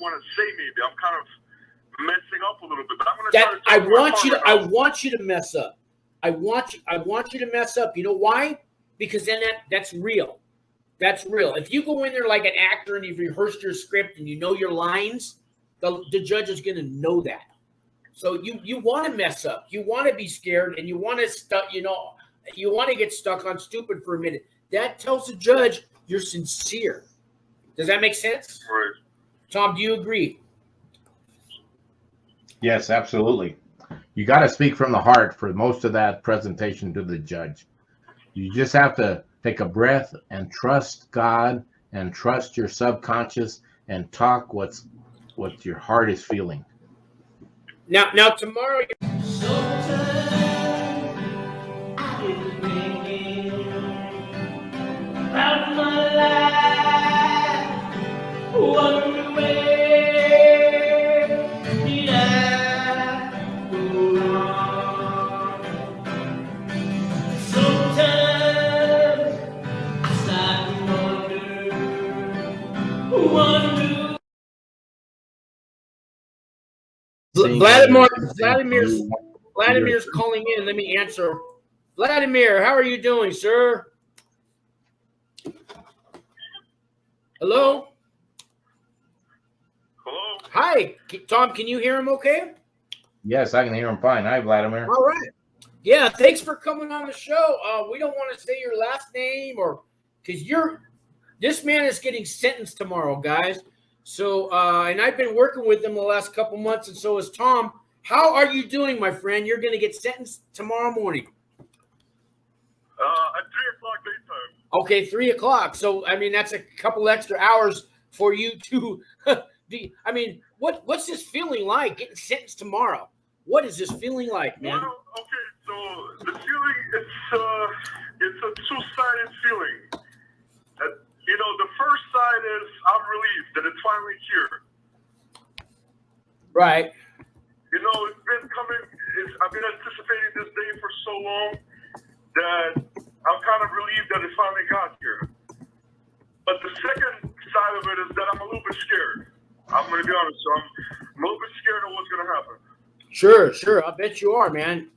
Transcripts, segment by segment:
want to say. Maybe I'm kind of messing up a little bit, but I'm going to try to. I want you to mess up. I want you to mess up. You know why? Because then that's real. That's real. If you go in there like an actor and you've rehearsed your script and you know your lines, the judge is going to know that. So you want to mess up. You want to be scared, and you want to you want to get stuck on stupid for a minute. That tells the judge you're sincere. Does that make sense? Right. Tom, do you agree? Yes, absolutely. You got to speak from the heart for most of that presentation to the judge. You just have to take a breath and trust God and trust your subconscious and talk what your heart is feeling. Now tomorrow. Out my life, wonder where did I go wrong? Sometimes I start to wonder. Vladimir's calling in. Let me answer. Vladimir, how are you doing, sir? Hello? Hello? Hi. Tom, can you hear him okay? Yes, I can hear him fine. Hi, Vladimir. All right. Yeah, thanks for coming on the show. We don't want to say your last name because this man is getting sentenced tomorrow, guys. So, and I've been working with him the last couple months, and so is Tom. How are you doing, my friend? You're going to get sentenced tomorrow morning. At 3 o'clock daytime. Okay, 3 o'clock. So, I mean, that's a couple extra hours for you to be. I mean, what's this feeling like getting sentenced tomorrow? What is this feeling like, man? Well, okay, so the feeling, it's a two-sided feeling. The first side is I'm relieved that it's finally here. Right. It's been coming. I've been anticipating this day for so long that I'm kind of relieved that it finally got here. But the second side of it is that I'm a little bit scared. I'm going to be honest. So I'm a little bit scared of what's going to happen. Sure. I bet you are, man.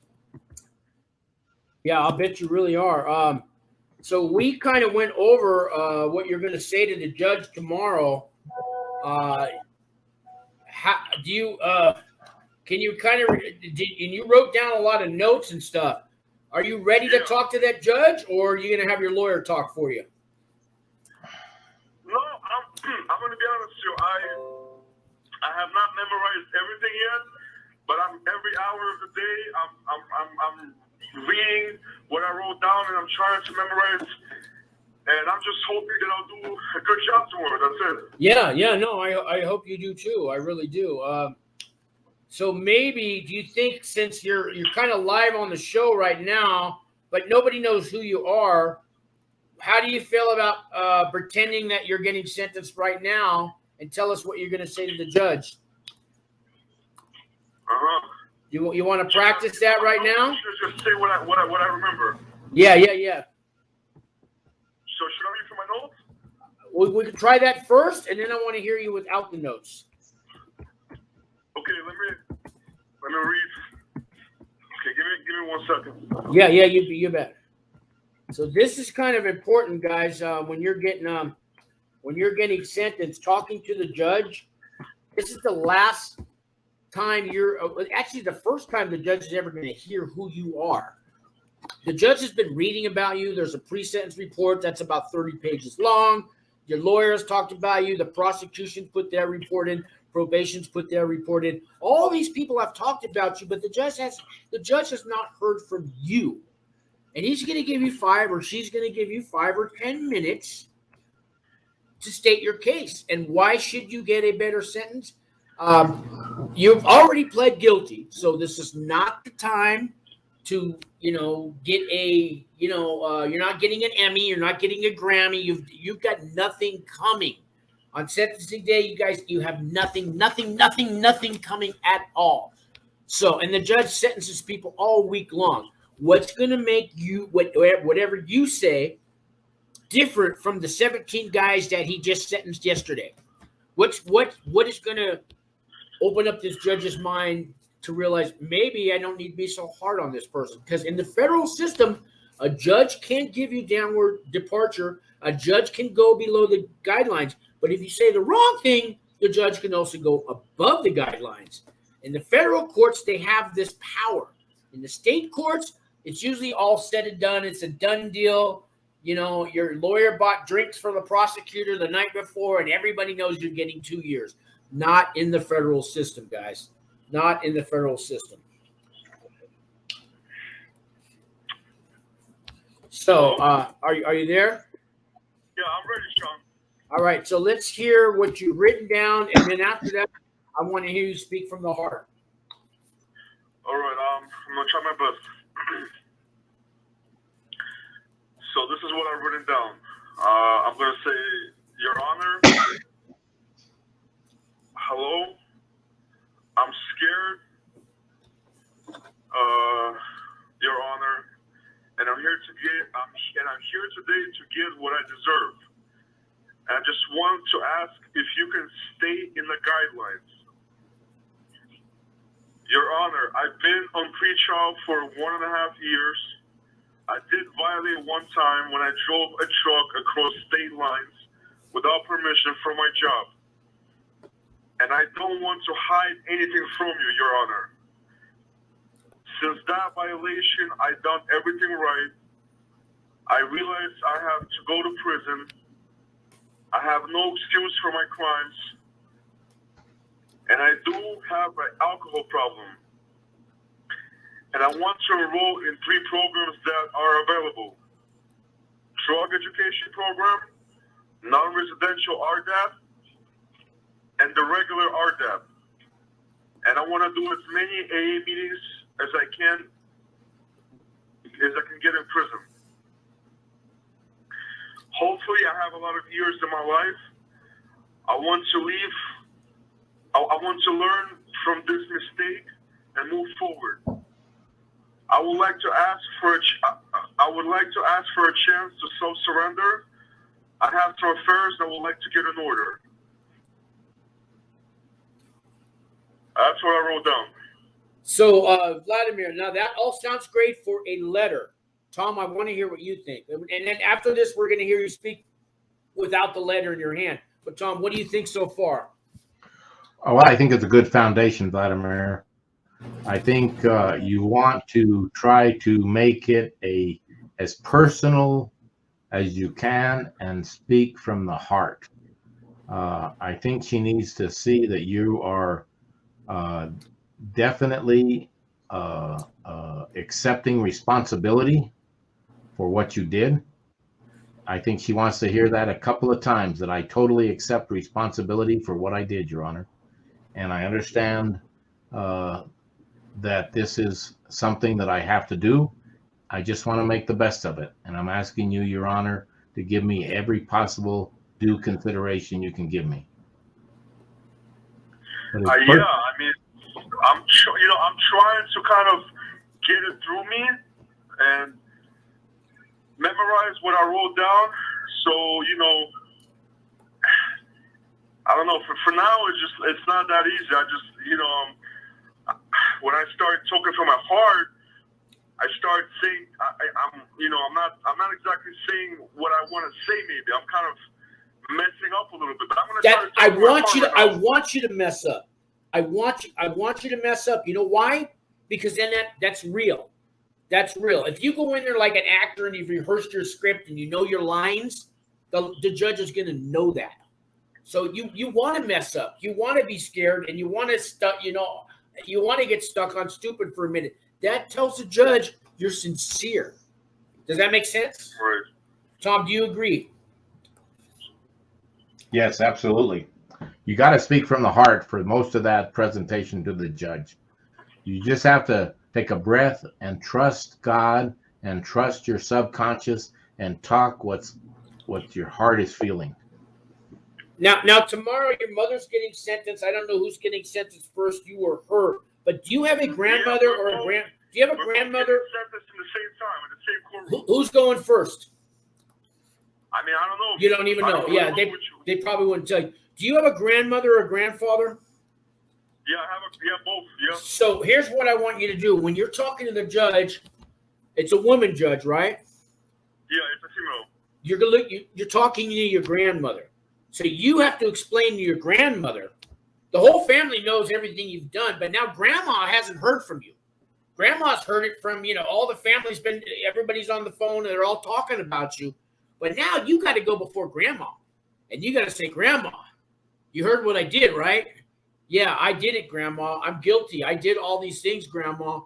Yeah, I'll bet you really are. So we kind of went over what you're going to say to the judge tomorrow. Can you kind of, and you wrote down a lot of notes and stuff. Are you ready to talk to that judge, or are you going to have your lawyer talk for you? No, I'm going to be honest with you. I have not memorized everything yet, but every hour of the day I'm reading what I wrote down, and I'm trying to memorize. And I'm just hoping that I'll do a good job tomorrow. That's it. Yeah. No, I hope you do too. I really do. So maybe, do you think, since you're kind of live on the show right now, but nobody knows who you are, how do you feel about pretending that you're getting sentenced right now and tell us what you're going to say to the judge? You want to practice that right now? Just say what I remember. Yeah. So should I read from my notes? We could try that first, and then I want to hear you without the notes. Okay, let me read. Okay, give me 1 second. Yeah, you bet. So this is kind of important, guys. When you're getting sentenced, talking to the judge, this is the last time actually the first time the judge is ever going to hear who you are. The judge has been reading about you. There's a pre-sentence report that's about 30 pages long. Your lawyers talked about you. The prosecution put their report in. Probation's put their report in. All these people have talked about you, but the judge has not heard from you. And he's going to give you 5, or she's going to give you 5 or 10 minutes to state your case. And why should you get a better sentence? You've already pled guilty, so this is not the time to, get a, you're not getting an Emmy, you're not getting a Grammy. You've got nothing coming. On sentencing day, you have nothing coming at all. So, and the judge sentences people all week long. What's going to make you, whatever you say, different from the 17 guys that he just sentenced yesterday? What is going to open up this judge's mind to realize maybe I don't need to be so hard on this person? Because in the federal system, a judge can't give you downward departure. A judge can go below the guidelines. But if you say the wrong thing, the judge can also go above the guidelines. In the federal courts, they have this power. In the state courts, it's usually all said and done. It's a done deal. You know, your lawyer bought drinks for the prosecutor the night before, and everybody knows you're getting 2 years. Not in the federal system, guys. Not in the federal system. So, are you there? Yeah, I'm ready, Sean. All right. So let's hear what you've written down, and then after that, I want to hear you speak from the heart. All right. I'm gonna try my best. So this is what I've written down. I'm gonna say, Your Honor, hello. I'm scared, Your Honor, and I'm here today to get what I deserve. And I just want to ask if you can stay in the guidelines. Your Honor, I've been on pretrial for 1.5 years. I did violate one time when I drove a truck across state lines without permission from my job. And I don't want to hide anything from you, Your Honor. Since that violation, I've done everything right. I realize I have to go to prison. I have no excuse for my crimes. And I do have an alcohol problem. And I want to enroll in 3 programs that are available. Drug education program, non-residential RDAP, and the regular RDAP. And I want to do as many AA meetings as I can get in prison. Hopefully I have a lot of years in my life. I want to leave. I want to learn from this mistake and move forward. I would like to ask for a chance to self-surrender. I have some affairs I would like to get in order. That's what I wrote down. So, Vladimir, now that all sounds great for a letter. Tom, I want to hear what you think. And then after this, we're going to hear you speak without the letter in your hand. But, Tom, what do you think so far? Oh, I think it's a good foundation, Vladimir. I think you want to try to make it as personal as you can and speak from the heart. I think she needs to see that you are definitely accepting responsibility for what you did. I think she wants to hear that a couple of times, that I totally accept responsibility for what I did, Your Honor. And I understand that this is something that I have to do. I just want to make the best of it. And I'm asking you, Your Honor, to give me every possible due consideration you can give me. Yeah, I mean, I'm trying to kind of get it through me and memorize what I wrote down. So, I don't know. For now, it's not that easy. I just, when I start talking from my heart, I start saying, I'm not exactly saying what I want to say. Maybe I'm kind of messing up a little bit. But I'm going to try to. I want you to mess up. I want you to mess up. You know why? Because then that's real. That's real. If you go in there like an actor and you've rehearsed your script and you know your lines, the judge is going to know that. So you want to mess up. You want to be scared, and you want to you want to get stuck on stupid for a minute. That tells the judge you're sincere. Does that make sense? Right. Tom, do you agree? Yes, absolutely. You got to speak from the heart for most of that presentation to the judge. You just have to take a breath and trust God and trust your subconscious and talk what your heart is feeling. Now tomorrow your mother's getting sentenced. I don't know who's getting sentenced first, you or her. But do you have a grandmother or a grand? Do you have a grandmother? Sentenced in the same time in the same courtroom. Who's going first? I mean, I don't know. You don't even know. Yeah, they probably wouldn't tell you. Do you have a grandmother or grandfather? Yeah, I have both. Yeah. So here's what I want you to do. When you're talking to the judge, it's a woman judge, right? Yeah, it's a female. You're talking to your grandmother. So you have to explain to your grandmother. The whole family knows everything you've done, but now grandma hasn't heard from you. Grandma's heard it from, all the family's everybody's on the phone and they're all talking about you. But now you got to go before grandma and you got to say, Grandma, you heard what I did, right? Yeah, I did it, Grandma. I'm guilty. I did all these things, Grandma.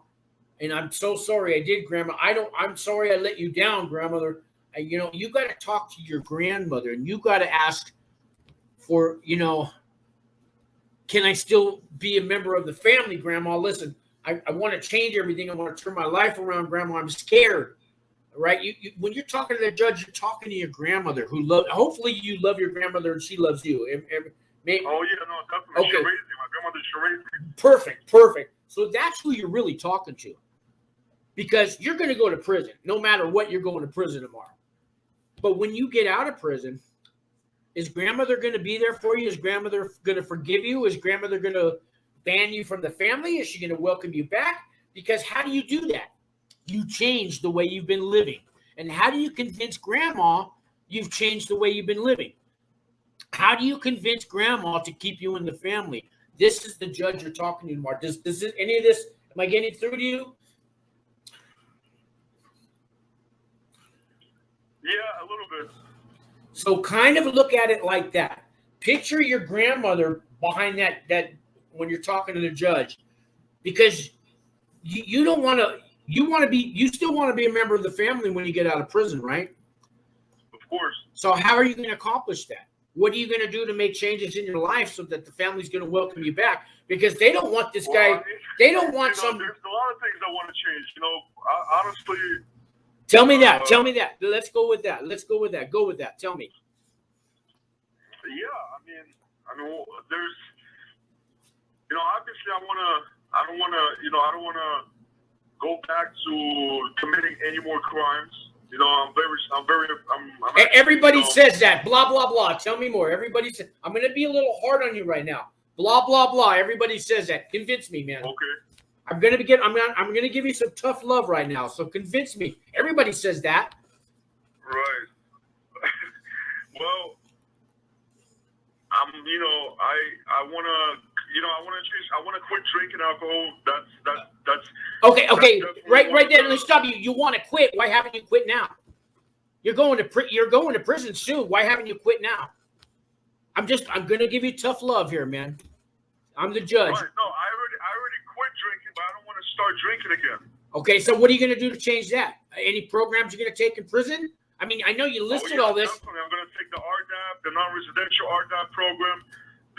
And I'm so sorry I did, Grandma. I'm sorry I let you down, grandmother. And, you got to talk to your grandmother and you got to ask for, can I still be a member of the family, Grandma? Listen, I want to change everything. I want to turn my life around, Grandma. I'm scared, right? When you're talking to the judge, you're talking to your grandmother hopefully you love your grandmother and she loves you. Definitely. Okay. She raised me. My grandmother, she raised me. Perfect. So that's who you're really talking to because you're going to go to prison. No matter what, you're going to prison tomorrow. But when you get out of prison, is grandmother going to be there for you? Is grandmother going to forgive you? Is grandmother going to ban you from the family? Is she going to welcome you back? Because how do you do that? You change the way you've been living. And how do you convince grandma you've changed the way you've been living? How do you convince grandma to keep you in the family? This is the judge you're talking to, Mark. Does any of this, am I getting through to you? Yeah, a little bit. So kind of look at it like that. Picture your grandmother behind that when you're talking to the judge, because you don't want to. You still want to be a member of the family when you get out of prison, right? Of course. So how are you going to accomplish that? What are you going to do to make changes in your life so that the family's going to welcome you back? Because they don't want this guy. They don't want some. There's a lot of things I want to change. Honestly. Tell me that. Let's go with that. Go with that. Tell me. Yeah, I mean, there's, obviously I don't want to go back to committing any more crimes. Everybody says that. Blah, blah, blah. Tell me more. Everybody says, I'm going to be a little hard on you right now. Blah, blah, blah. Everybody says that. Convince me, man. Okay. I'm gonna give you some tough love right now. So convince me. Everybody says that. Right. Well, I wanna change. I wanna quit drinking alcohol. That's okay. Right there. Let me stop you. You want to quit? Why haven't you quit now? You're going to prison soon. Why haven't you quit now? I'm gonna give you tough love here, man. I'm the judge. Right. No, I already quit drinking, but I don't want to start drinking again. Okay, so what are you going to do to change that? Any programs you're going to take in prison? I mean, I know you listed all this. Definitely. I'm going to take the RDAP, the non-residential RDAP program,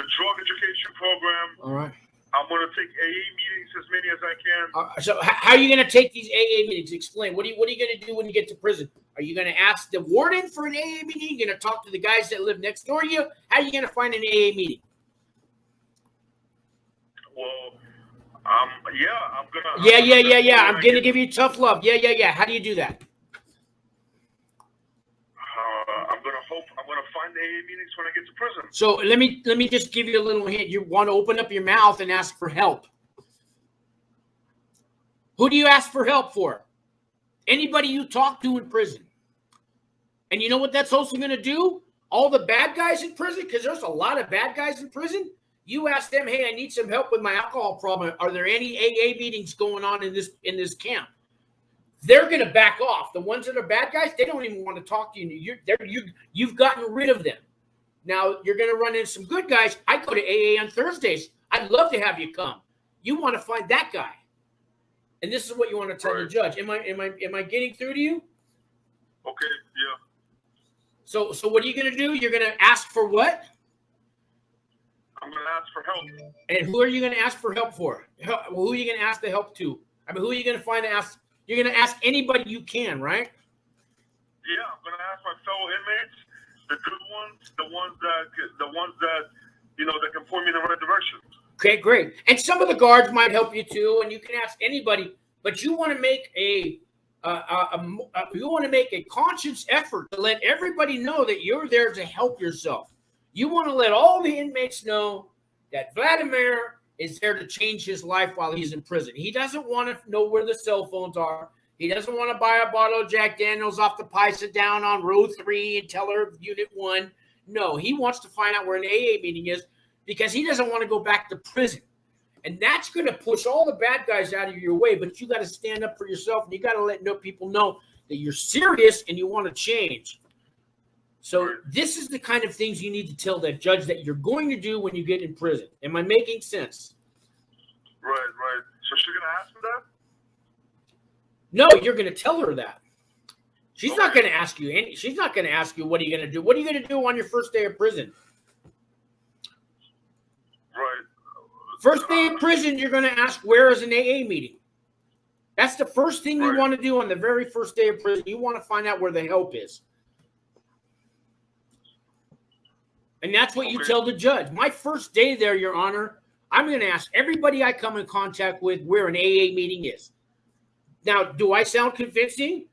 the drug education program. All right. I'm going to take AA meetings, as many as I can. So how are you going to take these AA meetings? Explain. What are you going to do when you get to prison? Are you going to ask the warden for an AA meeting? You're going to talk to the guys that live next door to you? How are you going to find an AA meeting? Well, I'm gonna. Yeah. I'm gonna give you tough love. Yeah. How do you do that? I'm gonna find the AA meetings when I get to prison. So let me just give you a little hint. You want to open up your mouth and ask for help. Who do you ask for help for? Anybody you talk to in prison. And you know what that's also gonna do? All the bad guys in prison, because there's a lot of bad guys in prison. You ask them, hey, I need some help with my alcohol problem. Are there any AA meetings going on in this camp? They're going to back off. The ones that are bad guys, they don't even want to talk to you. You've gotten rid of them. Now, you're going to run into some good guys. I go to AA on Thursdays. I'd love to have you come. You want to find that guy. And this is what you want to tell the judge. Am I getting through to you? Okay, yeah. So what are you going to do? You're going to ask for what? I'm going to ask for help. And who are you going to ask for help for? Who are you going to ask the help to? I mean, who are you going to find to ask? You're going to ask anybody you can, right? Yeah, I'm going to ask my fellow inmates, the good ones, the ones that that can point me in the right direction. Okay, great. And some of the guards might help you too, and you can ask anybody. But you want to make a conscious effort to let everybody know that you're there to help yourself. You want to let all the inmates know that Vladimir is there to change his life while he's in prison. He doesn't want to know where the cell phones are. He doesn't want to buy a bottle of Jack Daniels off the Pisa down on row 3 and tell her Unit 1. No, he wants to find out where an AA meeting is because he doesn't want to go back to prison. And that's going to push all the bad guys out of your way, but you got to stand up for yourself, and you got to let people know that you're serious and you want to change. So this is the kind of things you need to tell that judge that you're going to do when you get in prison. Am I making sense? Right. So she's going to ask me that? No, you're going to tell her that. She's not going to ask you she's not going to ask you, what are you going to do? What are you going to do on your first day of prison? Right. First day of prison, you're going to ask, where is an AA meeting? That's the first thing you want to do on the very first day of prison. You want to find out where the help is. And that's what you tell the judge. My first day there, Your Honor, I'm going to ask everybody I come in contact with where an AA meeting is. Now, do I sound convincing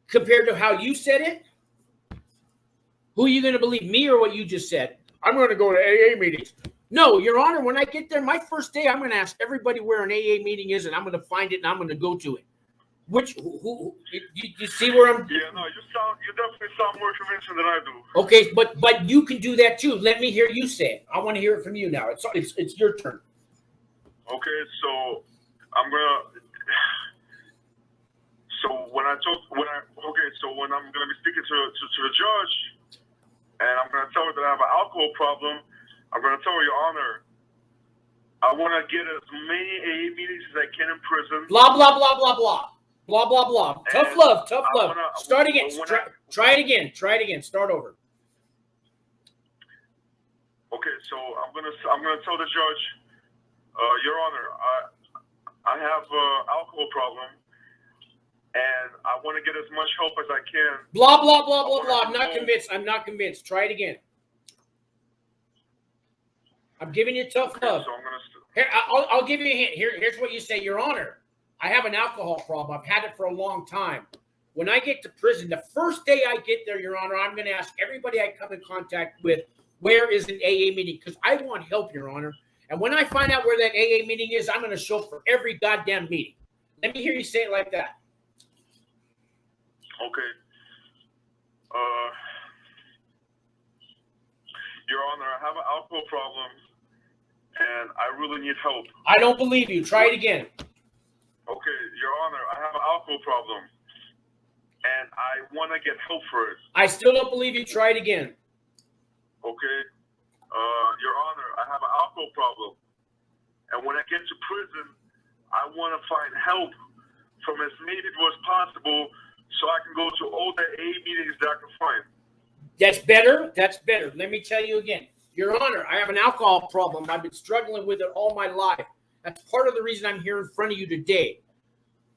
compared to how you said it? Who are you going to believe, me or what you just said? I'm going to go to AA meetings. No, Your Honor, when I get there, my first day, I'm going to ask everybody where an AA meeting is, and I'm going to find it, and I'm going to go to it. Who you see where I'm? Yeah, no, you definitely sound more convincing than I do. Okay, but you can do that too. Let me hear you say it. I want to hear it from you now. It's your turn. Okay, so I'm gonna. So when I'm gonna be speaking to the judge, and I'm gonna tell her that I have an alcohol problem, I'm gonna tell her, Your Honor, I want to get as many AA meetings as I can in prison. Blah blah blah blah blah. Blah blah blah. Tough love. Start again. Try it again. Start over. Okay, so I'm gonna tell the judge, Your Honor, I have an alcohol problem, and I want to get as much help as I can. Blah blah blah blah blah. I'm not convinced. Try it again. I'm giving you tough love. So I'm gonna. Here, I'll give you a hint. Here's what you say, Your Honor. I have an alcohol problem. I've had it for a long time. When I get to prison, the first day I get there, Your Honor, I'm going to ask everybody I come in contact with, where is an AA meeting? Because I want help, Your Honor. And when I find out where that AA meeting is, I'm going to show up for every goddamn meeting. Let me hear you say it like that. Okay. Your Honor, I have an alcohol problem, and I really need help. I don't believe you. Try it again. Okay, Your Honor, I have an alcohol problem, and I want to get help for it. I still don't believe you. Try it again. Okay, Your Honor, I have an alcohol problem, and when I get to prison, I want to find help from as many people as possible so I can go to all the AA meetings that I can find. That's better. That's better. Let me tell you again. Your Honor, I have an alcohol problem. I've been struggling with it all my life. That's part of the reason I'm here in front of you today.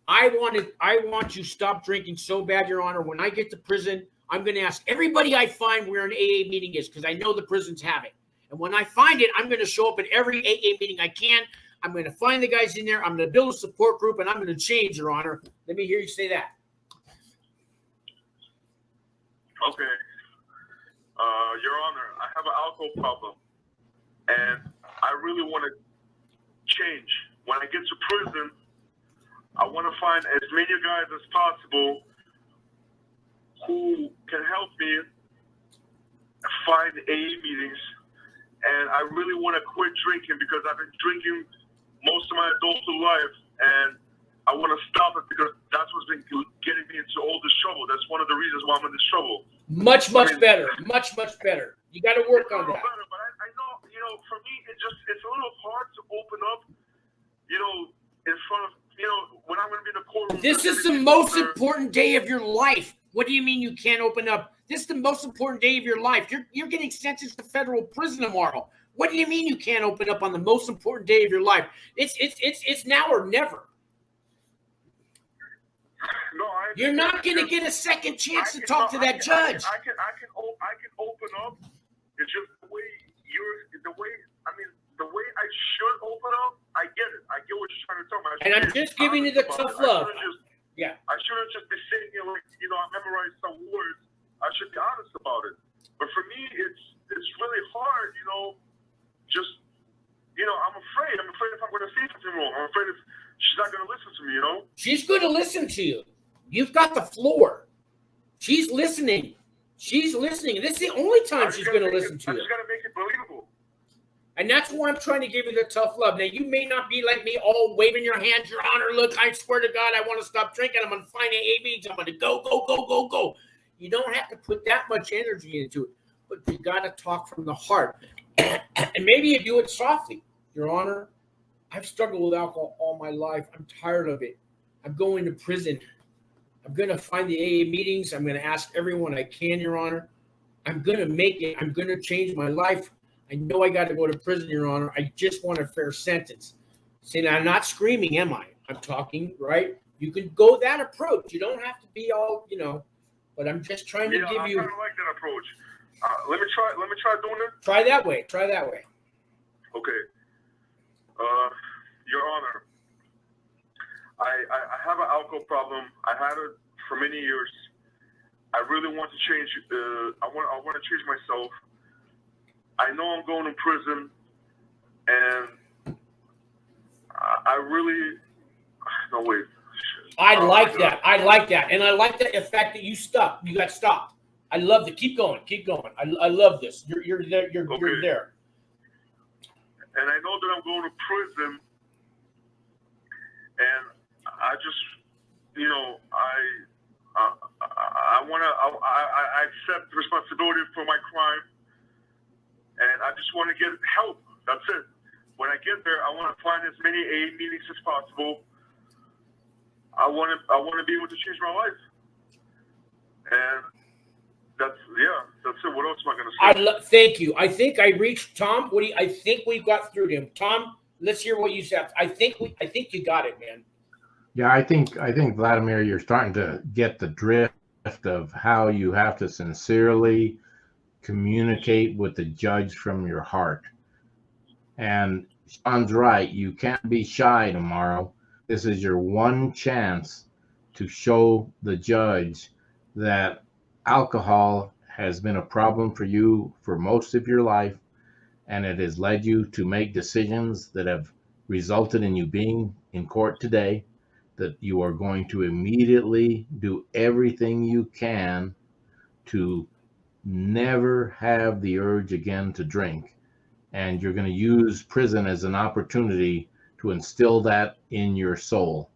I want you to stop drinking so bad, Your Honor. When I get to prison, I'm going to ask everybody I find where an AA meeting is because I know the prisons have it. And when I find it, I'm going to show up at every AA meeting I can. I'm going to find the guys in there. I'm going to build a support group, and I'm going to change, Your Honor. Let me hear you say that. Okay. Your Honor, I have an alcohol problem, and I really want to change. When I get to prison, I want to find as many guys as possible who can help me find AA meetings, and I really want to quit drinking because I've been drinking most of my adulthood life, and I want to stop it because that's what's been getting me into all this trouble. That's one of the reasons why I'm in this trouble. Much better. Much better. You got to work on that. Better, but I know, for me, it's a little hard to open up, in front of, when I'm going to be in the courtroom. This is the most important day of your life. What do you mean you can't open up? This is the most important day of your life. You're getting sentenced to federal prison tomorrow. What do you mean you can't open up on the most important day of your life? It's now or never. No, you're not going to get a second chance to talk to that judge. I can open up. It's just the way I should open up. I get it. I get what you're trying to tell me. And I'm just giving you the tough love. I shouldn't just be sitting here like, I memorized some words. I should be honest about it. But for me, it's really hard afraid. I'm afraid if I'm going to say something wrong. I'm afraid if she's not going to listen to me, you know? She's going to listen to you. You've got the floor. She's listening. She's listening. This is the only time she's going to listen to you. I just got to make it believable. And that's why I'm trying to give you the tough love. Now, you may not be like me, all waving your hands, Your Honor. Look, I swear to God, I want to stop drinking. I'm going to find AA meetings. I'm going to go, go, go, go, go. You don't have to put that much energy into it, but you got to talk from the heart. And maybe you do it softly. Your Honor, I've struggled with alcohol all my life. I'm tired of it. I'm going to prison. I'm going to find the AA meetings. I'm going to ask everyone I can, Your Honor. I'm going to make it. I'm going to change my life. I know I got to go to prison, Your Honor. I just want a fair sentence. See, now I'm not screaming, am I? I'm talking, right? You can go that approach. You don't have to be all, but I'm just trying to give you. I kind of like that approach. Let me try doing it. Try that way. Try that way. Okay. Your Honor, I have an alcohol problem. I had it for many years. I really want to change. I want to change myself. I know I'm going to prison, and I really. No, wait. I like that. I like that. And I like the fact that you stopped. You got stopped. I love it. Keep going. Keep going. I love this. You're there. You're there. And I know that I'm going to prison, and I just, I accept the responsibility for my crime, and I just want to get help. That's it. When I get there, I want to find as many AA meetings as possible. I want to be able to change my life, and that's it. What else am I going to say? Thank you. I think I reached Tom. I think we got through to him. Tom, let's hear what you said. I think you got it, man. Yeah, I think Vladimir, you're starting to get the drift of how you have to sincerely communicate with the judge from your heart. And Sean's right. You can't be shy tomorrow. This is your one chance to show the judge that alcohol has been a problem for you for most of your life, and it has led you to make decisions that have resulted in you being in court today, that you are going to immediately do everything you can to never have the urge again to drink. And you're going to use prison as an opportunity to instill that in your soul.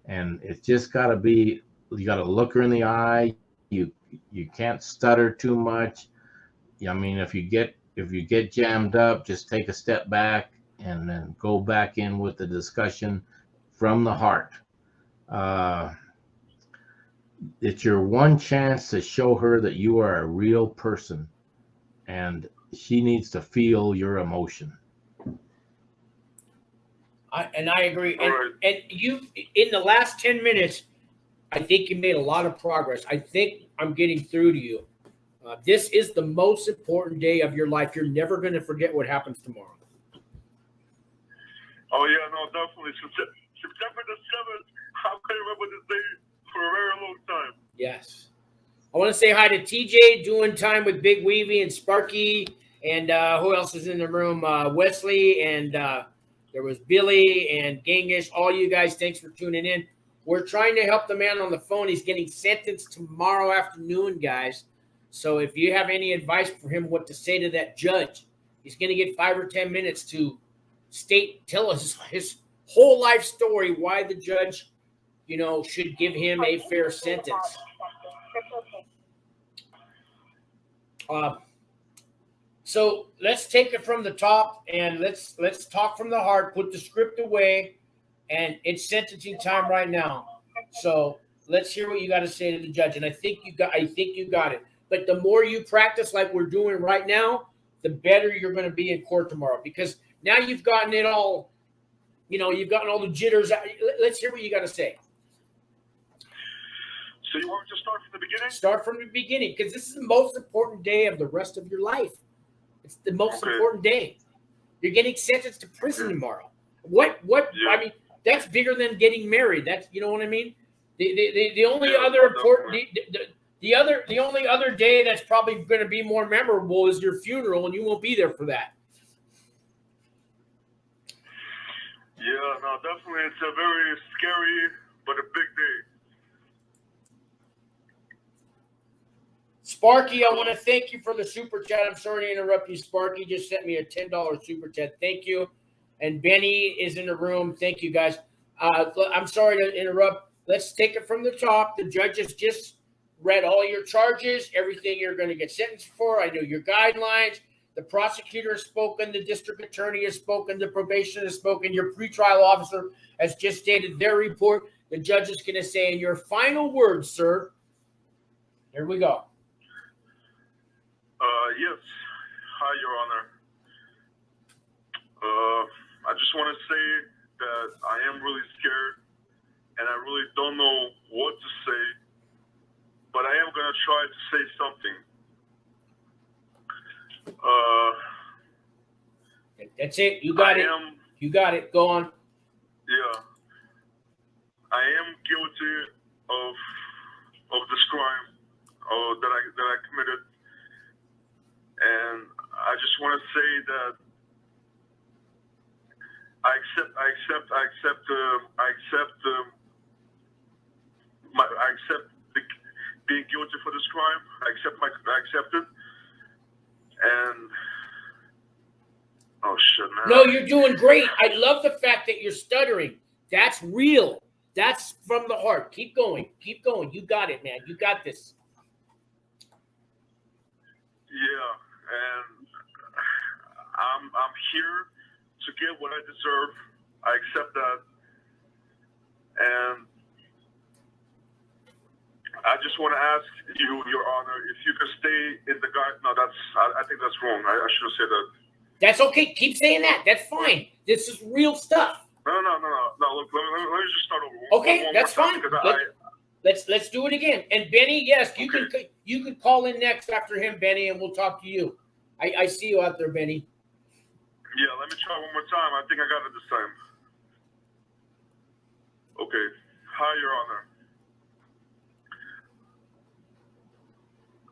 And it's just got to be, you got to look her in the eye. You can't stutter too much. I mean, if you get jammed up, just take a step back and then go back in with the discussion from the heart. It's your one chance to show her that you are a real person, and she needs to feel your emotion. I agree. And you, in the last 10 minutes, I think you made a lot of progress. I think I'm getting through to you. This is the most important day of your life. You're never going to forget what happens tomorrow. Oh, yeah, no, definitely. September the 7th, I'm going to remember this day for a very long time. Yes. I want to say hi to TJ, doing time with Big Weavy and Sparky. And who else is in the room? Wesley, and there was Billy and Genghis. All you guys, thanks for tuning in. We're trying to help the man on the phone. He's getting sentenced tomorrow afternoon, guys. So if you have any advice for him what to say to that judge, he's going to get 5 or 10 minutes to tell us his whole life story, why the judge, should give him a fair sentence. So let's take it from the top, and let's talk from the heart, put the script away. And it's sentencing time right now. So let's hear what you got to say to the judge. And I think you got it. But the more you practice like we're doing right now, the better you're going to be in court tomorrow. Because now you've gotten it all, you've gotten all the jitters out. Let's hear what you got to say. So you want me to start from the beginning? Start from the beginning, because this is the most important day of the rest of your life. It's the most important day. You're getting sentenced to prison tomorrow. What? Yeah. I mean, that's bigger than getting married. That's, you know what I mean? The only other important the only other day that's probably going to be more memorable is your funeral, and you won't be there for that. no, definitely. It's a very scary but a big day. Sparky, I want to thank you for the super chat. I'm sorry to interrupt you. Sparky just sent me a $10 super chat. Thank you. And Benny is in the room. Thank you, guys. I'm sorry to interrupt. Let's take it from the top. The judges just read all your charges, everything you're going to get sentenced for. I know your guidelines. The prosecutor has spoken. The district attorney has spoken. The probation has spoken. Your pretrial officer has just stated their report. The judge is going to say in your final words, sir. Here we go. Yes. Hi, Your Honor. I just want to say that I am really scared, and I really don't know what to say, but I am going to try to say something. That's it. You got it. You got it. Go on. Yeah. I am guilty of this crime that I committed. And I just want to say that I accept being guilty for this crime. I accept it. And oh shit, man. No, you're doing great. I love the fact that you're stuttering. That's real. That's from the heart. Keep going. Keep going. You got it, man. You got this. Yeah. And I'm here to get what I deserve. I accept that. And I just want to ask you, Your Honor, if you could stay in the guide. No, I think that's wrong. I should have said that. That's okay. Keep saying that. That's fine. This is real stuff. No. Look, let me just start over. Okay, that's fine. Let's do it again. And Benny, yes, you can call in next after him, Benny, and we'll talk to you. I see you out there, Benny. Yeah, let me try one more time. I think I got it this time. Okay. Hi, Your Honor.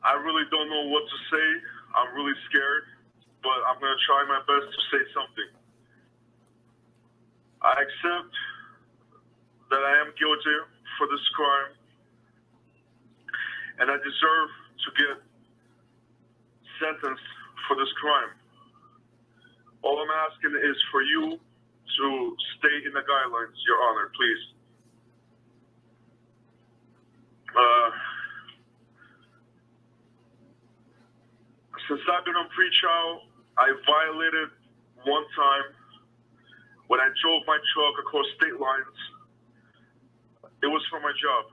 I really don't know what to say. I'm really scared, but I'm going to try my best to say something. I accept that I am guilty for this crime, and I deserve to get sentenced for this crime. All I'm asking is for you to stay in the guidelines, Your Honor, please. Since I've been on pretrial, I violated one time when I drove my truck across state lines. It was for my job.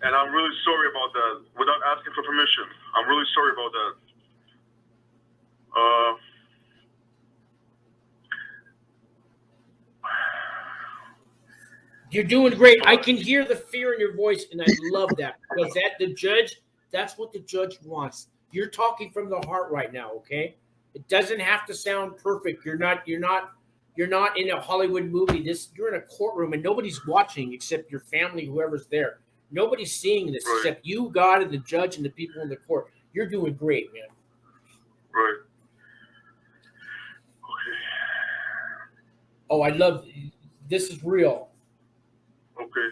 And I'm really sorry about that, without asking for permission. I'm really sorry about that. You're doing great. I can hear the fear in your voice, and I love that. Because that's what the judge wants. You're talking from the heart right now, okay? It doesn't have to sound perfect. You're not in a Hollywood movie. You're in a courtroom, and nobody's watching except your family, whoever's there. Nobody's seeing this except you, God, and the judge, and the people in the court. You're doing great, man. Right. Oh, I love this. Is real. Okay.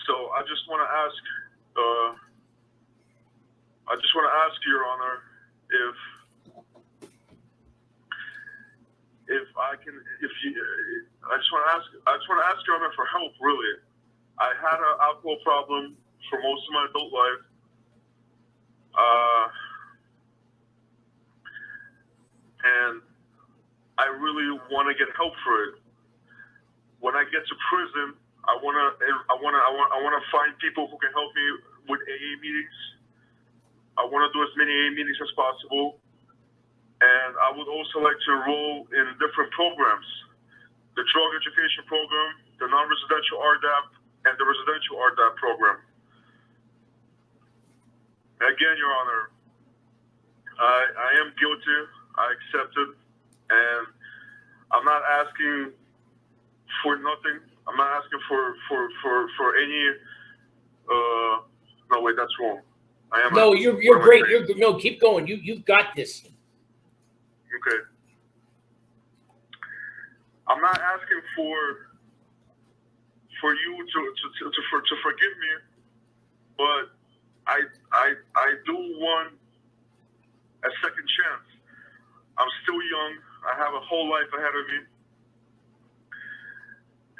So I just want to ask. Your Honor, if I can, I just want to ask Your Honor for help. Really, I had an alcohol problem for most of my adult life. And I really want to get help for it. When I get to prison, I want to find people who can help me with AA meetings. I want to do as many AA meetings as possible. And I would also like to enroll in different programs. The drug education program, the non-residential RDAP, and the residential RDAP program. Again, Your Honor, I am guilty. I accept it. And I'm not asking for nothing. I'm not asking for any. No, wait, that's wrong. I am. No, you're great. You're no. Keep going. You've got this. Okay. I'm not asking for you to forgive me, but I do want a second chance. I'm still young. I have a whole life ahead of me,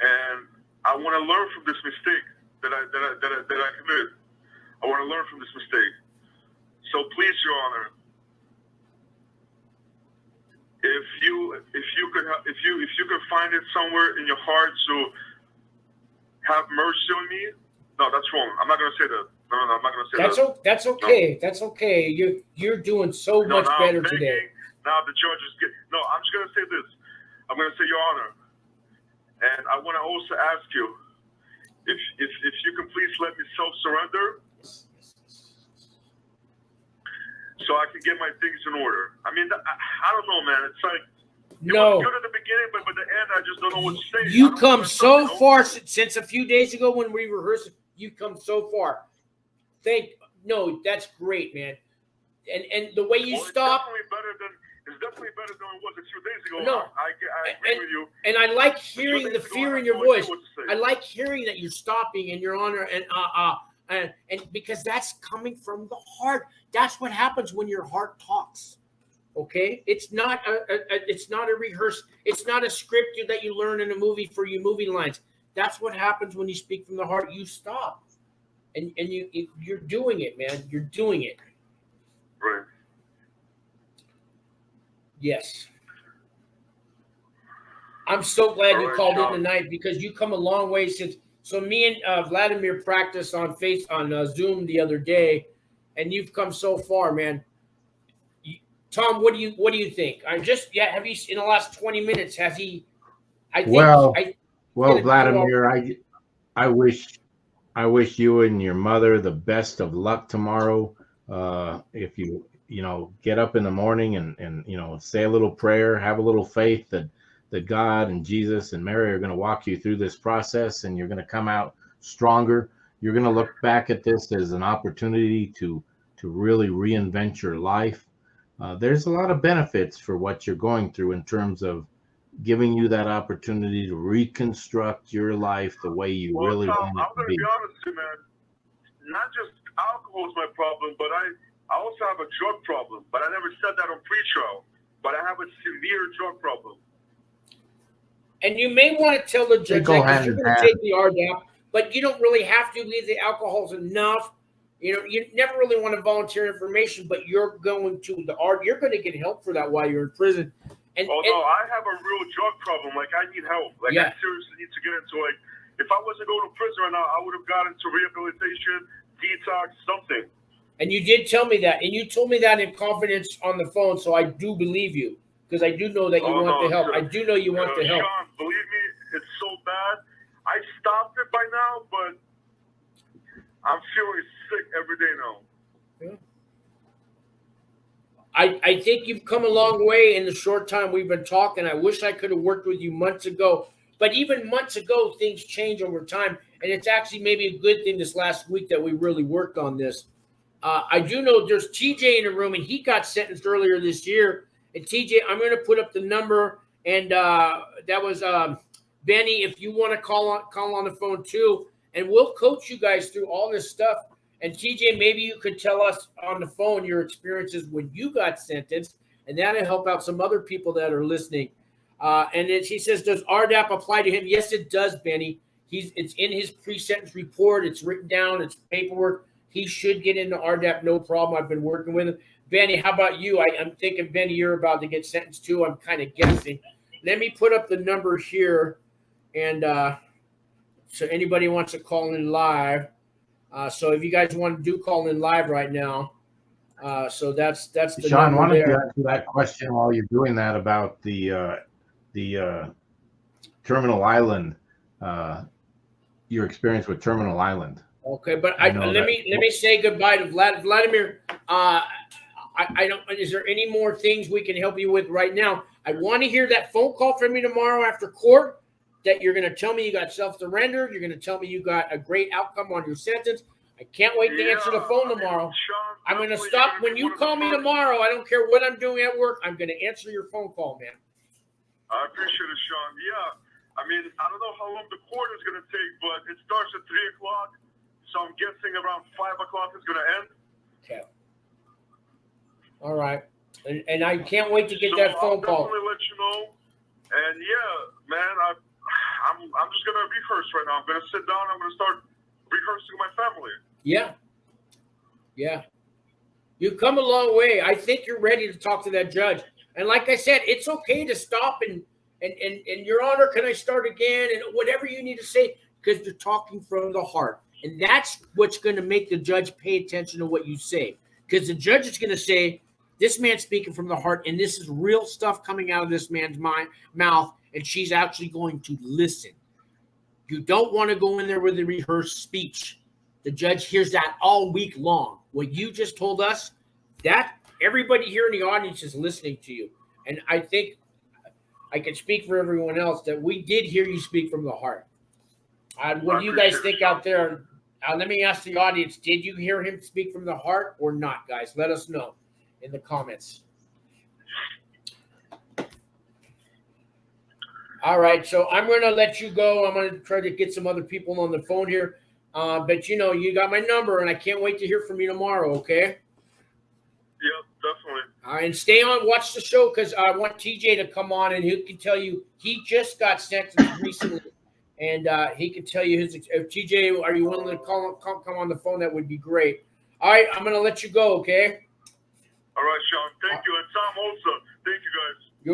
and I want to learn from this mistake that I committed. I want to learn from this mistake. So please, Your Honor, if you could find it somewhere in your heart to have mercy on me. No, that's wrong. I'm not gonna say that. No, I'm not gonna say that. That's okay. No. That's okay. You're doing so much better today. Now the judges get. No, I'm just gonna say this. I'm gonna say, Your Honor, and I want to also ask you if you can please let me self-surrender, so I can get my things in order. I mean, I don't know, man. It's like it was good at the beginning, but by the end, I just don't know what to say. You come so far since a few days ago when we rehearsed. You come so far. That's great, man. And the way you stop. It's definitely better than it was a few days ago. No, I agree with you. And I like hearing the fear in your voice. I like hearing that you're stopping in Your Honor, and because that's coming from the heart. That's what happens when your heart talks. Okay, it's not a rehearse. It's not a script that you learn in a movie for your movie lines. That's what happens when you speak from the heart. You stop, and you're doing it, man. You're doing it. Right. Yes. I'm so glad you called in tonight because you come a long way since. So me and Vladimir practiced on Zoom the other day, and you've come so far, man. Tom, what do you think? Have you in the last 20 minutes? Has he? Vladimir, I wish you and your mother the best of luck tomorrow. If you get up in the morning and say a little prayer, have a little faith that God and Jesus and Mary are going to walk you through this process, and you're going to come out stronger. You're going to look back at this as an opportunity to really reinvent your life. There's a lot of benefits for what you're going through in terms of giving you that opportunity to reconstruct your life the way you really want it to be. I'm going to be honest with you, man. Not just alcohol is my problem, but I also have a drug problem. But I never said that on pre-trial. But I have a severe drug problem. And you may want to tell the judge that you're going to take the RDAP, but you don't really have to. Leave the alcohol's enough. You never really want to volunteer information, but you're going to you're going to get help for that while you're in prison. I have a real drug problem. Like, I need help. Like, I seriously need to get into, like, if I wasn't going to prison right now, I would have got into rehabilitation, detox, something. And you did tell me that. And you told me that in confidence on the phone, so I do believe you. Because I do know that you want the help. I do know you want the help. Sean, believe me, it's so bad. I stopped it by now, but I'm feeling sick every day now. Yeah. I think you've come a long way in the short time we've been talking. I wish I could have worked with you months ago. But even months ago, things change over time. And it's actually maybe a good thing this last week that we really worked on this. I do know there's TJ in the room, and he got sentenced earlier this year. And TJ, I'm going to put up the number. And that was Benny, if you want to call on the phone too. And we'll coach you guys through all this stuff. And TJ, maybe you could tell us on the phone your experiences when you got sentenced, and that'll help out some other people that are listening. He says, does RDAP apply to him? Yes, it does, Benny. It's in his pre-sentence report. It's written down. It's paperwork. He should get into RDAP, no problem. I've been working with him. Benny, how about you? I'm thinking, Benny, you're about to get sentenced too. I'm kind of guessing. Let me put up the number here, and so anybody wants to call in live. So if you guys want to call in live right now, so that's the Sean, why don't you there. answer that question while you're doing that about the Terminal Island, your experience with Terminal Island. Okay, but let me say goodbye to Vladimir. I don't. Is there any more things we can help you with right now? I want to hear that phone call from you tomorrow after court. That you're going to tell me you got self-surrender. You're going to tell me you got a great outcome on your sentence. I can't wait to answer the phone tomorrow. Sean, I'm going to definitely stop you're when gonna be you one of the call me first. tomorrow. I don't care what I'm doing at work. I'm going to answer your phone call, man. I appreciate it, Sean. Yeah. I mean, I don't know how long the court is going to take, but it starts at 3 o'clock. So I'm guessing around 5 o'clock it's going to end. Okay. All right. And I can't wait to get So that phone I'll call. definitely let you know. And yeah, man, I'm just going to rehearse right now. I'm going to sit down. I'm going to start rehearsing with my family. Yeah. Yeah. You've come a long way. I think you're ready to talk to that judge. And like I said, it's okay to stop and Your Honor, can I start again? And whatever you need to say, because you're talking from the heart. And that's what's going to make the judge pay attention to what you say. Because the judge is going to say, this man's speaking from the heart, and this is real stuff coming out of this man's mouth, and she's actually going to listen. You don't want to go in there with a rehearsed speech. The judge hears that all week long. What you just told us, that everybody here in the audience is listening to you. And I think I can speak for everyone else that we did hear you speak from the heart. What do you guys think out there? Let me ask the audience, did you hear him speak from the heart or not, guys? Let us know in the comments. All right, so I'm going to let you go. I'm going to try to get some other people on the phone here. But, you know, you got my number, and I can't wait to hear from you tomorrow, okay? Yep, definitely. All right, and stay on, watch the show, because I want TJ to come on, and he can tell you he just got sentenced recently. And he can tell you his. If TJ, are you willing to come on the phone? That would be great. All right, I'm going to let you go, okay? All right, Sean. Thank you. And Tom also. Thank you,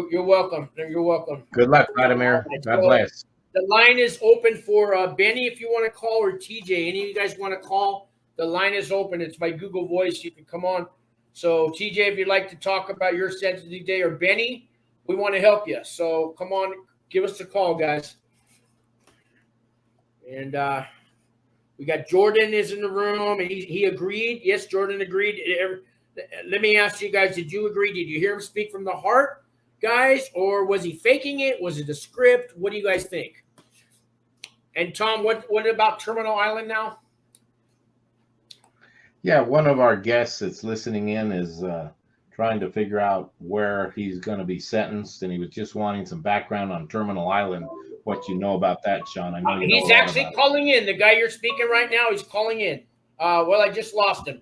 guys. You're welcome. You're welcome. Good luck, Vladimir. God bless. The line is open for Benny if you want to call, or TJ. Any of you guys want to call? The line is open. It's by Google Voice. You can come on. So, TJ, if you'd like to talk about your sentencing day, or Benny, we want to help you. So, come on, give us a call, guys. And we got Jordan is in the room, and he agreed. Yes, Jordan agreed. Let me ask you guys, did you agree? Did you hear him speak from the heart, guys? Or was he faking it? Was it a script? What do you guys think? And Tom, what about Terminal Island now? Yeah, one of our guests that's listening in is trying to figure out where he's going to be sentenced, and he was just wanting some background on Terminal Island. What you know about that, Sean? I know you know He's actually calling in. The guy you're speaking right now, he's calling in. Well, I just lost him.